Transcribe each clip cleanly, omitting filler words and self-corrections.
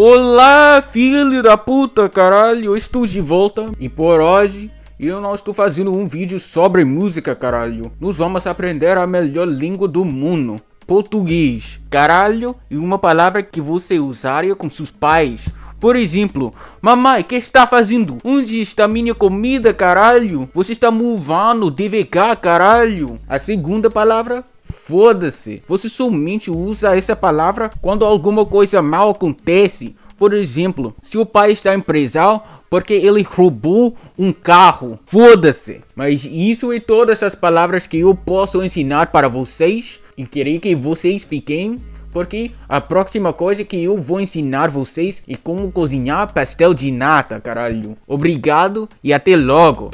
Olá, filho da puta, caralho, eu estou de volta e por hoje eu não estou fazendo um vídeo sobre música, caralho. Nós vamos aprender a melhor língua do mundo, português, caralho, e uma palavra que você usaria com seus pais. Por exemplo, mamãe, que está fazendo? Onde está minha comida, caralho? Você está movendo devagar, caralho. A segunda palavra, foda-se. Você somente usa essa palavra quando alguma coisa mal acontece. Por exemplo, se o pai está em prisão porque ele roubou um carro, foda-se. Mas isso é todas as palavras que eu posso ensinar para vocês e queria que vocês fiquem, porque a próxima coisa que eu vou ensinar vocês é como cozinhar pastel de nata, caralho. Obrigado e até logo.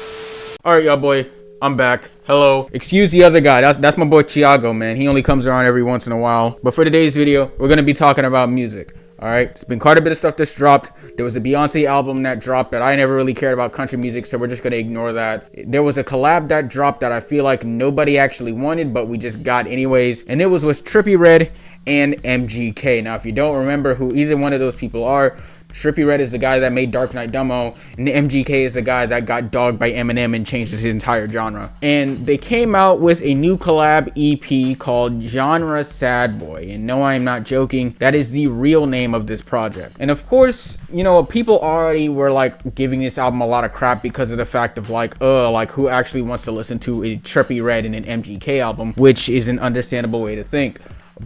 Alright, y'all boy, I'm back. Hello. Excuse the other guy. That's my boy Thiago, man. He only comes around every once in a while. But for today's video, we're gonna be talking about music. Alright, it's been quite a bit of stuff that's dropped. There was a Beyonce album that dropped that I never really cared about country music, so we're just gonna ignore that. There was a collab that dropped that I feel like nobody actually wanted, but we just got anyways. And it was with Trippie Redd and MGK. Now, if you don't remember who either one of those people are, Trippie Redd is the guy that made Dark Knight Demo, and MGK is the guy that got dogged by Eminem and changed his entire genre. And they came out with a new collab EP called Genre Sadboy. And no, I am not joking. That is the real name of this project. And of course, you know, people already were like giving this album a lot of crap because of the fact of like who actually wants to listen to a Trippie Redd and an MGK album, which is an understandable way to think.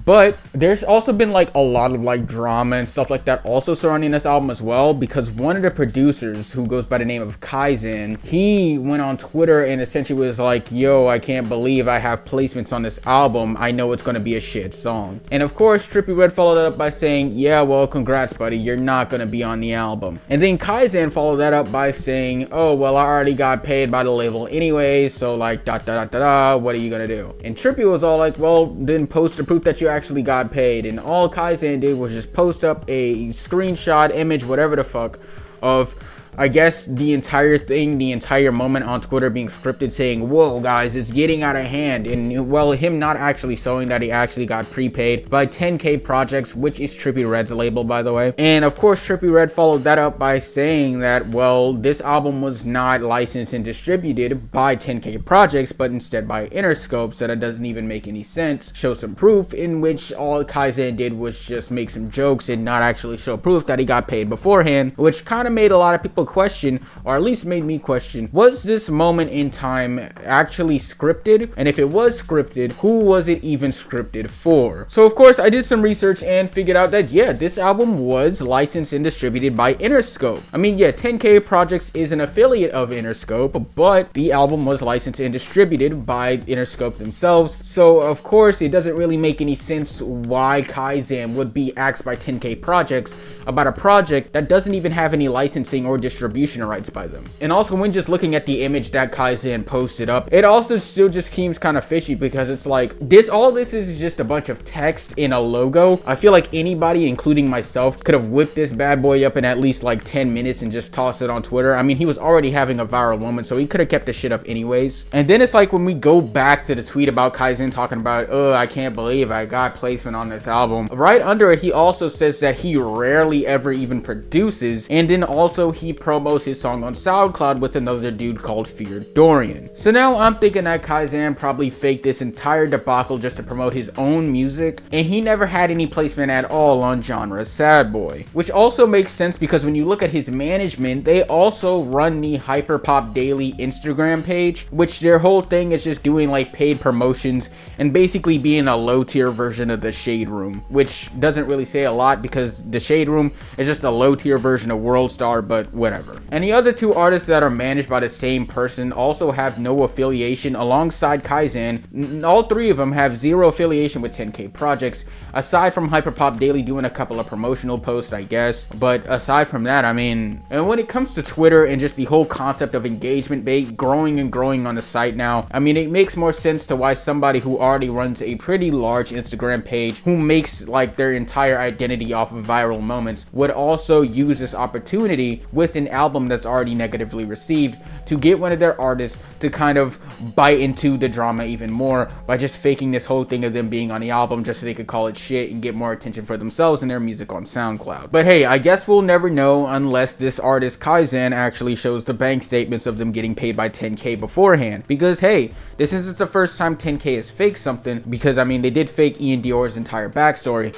But there's also been like a lot of like drama and stuff like that also surrounding this album as well, because one of the producers, who goes by the name of Kaizen, he went on Twitter and essentially was like, yo, I can't believe I have placements on this album. I know it's gonna be a shit song. And of course, Trippie Redd followed that up by saying, yeah, well, congrats, buddy, you're not gonna be on the album. And then Kaizen followed that up by saying, oh, well, I already got paid by the label anyways, so like what are you gonna do? And Trippie was all like, well, then post the proof that you actually got paid. And all Kaizen did was just post up a screenshot, image, whatever the fuck, of I guess the entire thing, the entire moment on Twitter being scripted, saying, whoa guys, it's getting out of hand. And well, him not actually showing that he actually got prepaid by 10K Projects, which is Trippie Redd's label, by the way. And of course, Trippie Redd followed that up by saying that, well, this album was not licensed and distributed by 10K Projects, but instead by Interscope, so that doesn't even make any sense. Show some proof, in which all Kaizen did was just make some jokes and not actually show proof that he got paid beforehand, which kind of made a lot of people question, or at least made me question, was this moment in time actually scripted? And if it was scripted, who was it even scripted for? So of course I did some research and figured out that yeah, this album was licensed and distributed by Interscope. I mean, yeah, 10K Projects is an affiliate of Interscope, but the album was licensed and distributed by Interscope themselves. So of course it doesn't really make any sense why Kaizen would be asked by 10K Projects about a project that doesn't even have any licensing or distribution rights by them. And also, when just looking at the image that Kaizen posted up, it also still just seems kind of fishy, because it's like all this is just a bunch of text in a logo. I feel like anybody, including myself, could have whipped this bad boy up in at least like 10 minutes and just tossed it on Twitter. I mean, he was already having a viral moment, so he could have kept the shit up anyways. And then it's like when we go back to the tweet about Kaizen talking about, oh, I can't believe I got placement on this album, right under it he also says that he rarely ever even produces, and then also he promos his song on SoundCloud with another dude called Fear Dorian. So now I'm thinking that Kaizen probably faked this entire debacle just to promote his own music, and he never had any placement at all on Genre Sadboy. Which also makes sense, because when you look at his management, they also run the Hyperpop Daily Instagram page, which their whole thing is just doing like paid promotions and basically being a low tier version of the Shade Room, which doesn't really say a lot because the Shade Room is just a low tier version of World Star, but whatever. And the other two artists that are managed by the same person also have no affiliation alongside Kaizen. All three of them have zero affiliation with 10K Projects, aside from Hyperpop Daily doing a couple of promotional posts, I guess. But aside from that, I mean, and when it comes to Twitter and just the whole concept of engagement bait growing and growing on the site now, I mean, it makes more sense to why somebody who already runs a pretty large Instagram page, who makes like their entire identity off of viral moments, would also use this opportunity with an album that's already negatively received to get one of their artists to kind of bite into the drama even more by just faking this whole thing of them being on the album just so they could call it shit and get more attention for themselves and their music on SoundCloud. But hey, I guess we'll never know unless this artist Kaizen actually shows the bank statements of them getting paid by 10K beforehand, because hey, this isn't the first time 10K has faked something, because I mean they did fake Ian Dior's entire backstory.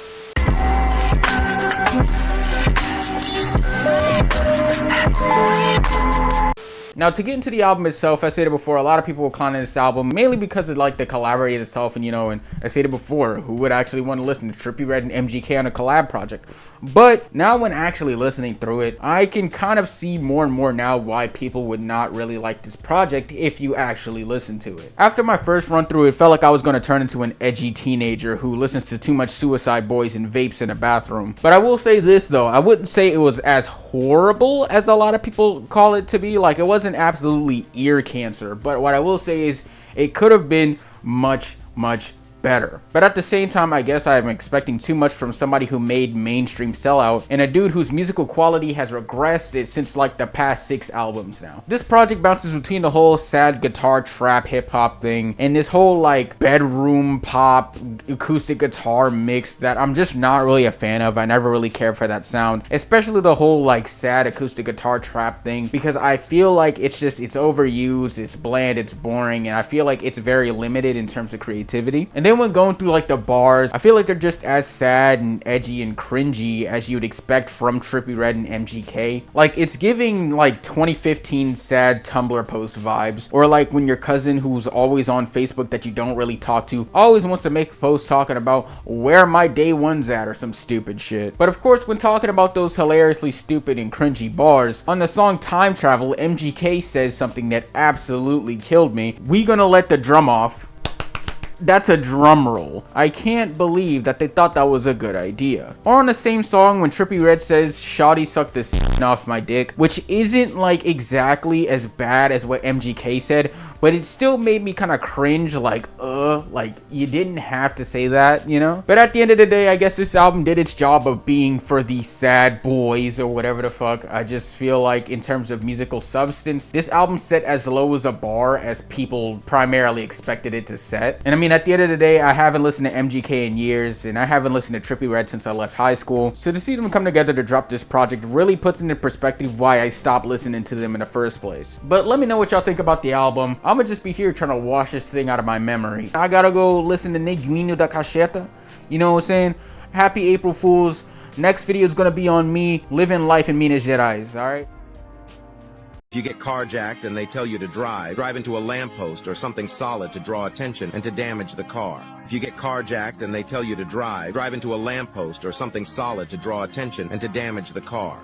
Now, to get into the album itself, I said it before, a lot of people will clown this album mainly because of like the collaborator itself, and you know, and I said it before, who would actually want to listen to Trippie Redd and MGK on a collab project? But now when actually listening through it, I can kind of see more and more now why people would not really like this project if you actually listen to it. After my first run through, it felt like I was going to turn into an edgy teenager who listens to too much Suicide Boys and vapes in a bathroom. But I will say this though, I wouldn't say it was as horrible as a lot of people call it to be. Like, it wasn't absolutely ear cancer, but what I will say is it could have been much better. But at the same time, I guess I am expecting too much from somebody who made mainstream Sellout and a dude whose musical quality has regressed since like the past 6 albums now. This project bounces between the whole sad guitar trap hip hop thing and this whole like bedroom pop acoustic guitar mix that I'm just not really a fan of. I never really cared for that sound, especially the whole like sad acoustic guitar trap thing, because I feel like it's overused, it's bland, it's boring, and I feel like it's very limited in terms of creativity. And then when going through like the bars, I feel like they're just as sad and edgy and cringy as you would expect from Trippie Redd and MGK. Like, it's giving like 2015 sad Tumblr post vibes, or like when your cousin who's always on Facebook that you don't really talk to always wants to make a post talking about where my day one's at or some stupid shit. But of course, when talking about those hilariously stupid and cringy bars, on the song Time Travel, MGK says something that absolutely killed me. "We gonna let the drum off." That's a drum roll. I can't believe that they thought that was a good idea. Or on the same song when Trippie Redd says "Shawty sucked the skin off my dick," which isn't like exactly as bad as what MGK said, but it still made me kind of cringe, like you didn't have to say that, you know? But at the end of the day, I guess this album did its job of being for the sad boys or whatever the fuck. I just feel like in terms of musical substance, this album set as low as a bar as people primarily expected it to set. And I mean, at the end of the day, I haven't listened to MGK in years, and I haven't listened to Trippie Redd since I left high school. So to see them come together to drop this project really puts into perspective why I stopped listening to them in the first place. But let me know what y'all think about the album. I'm gonna just be here trying to wash this thing out of my memory. I gotta go listen to Neguinho da Cacheta. You know what I'm saying? Happy April Fools. Next video is gonna be on me living life in Minas Gerais, alright? If you get carjacked and they tell you to drive into a lamppost or something solid to draw attention and to damage the car. If you get carjacked and they tell you to drive into a lamppost or something solid to draw attention and to damage the car.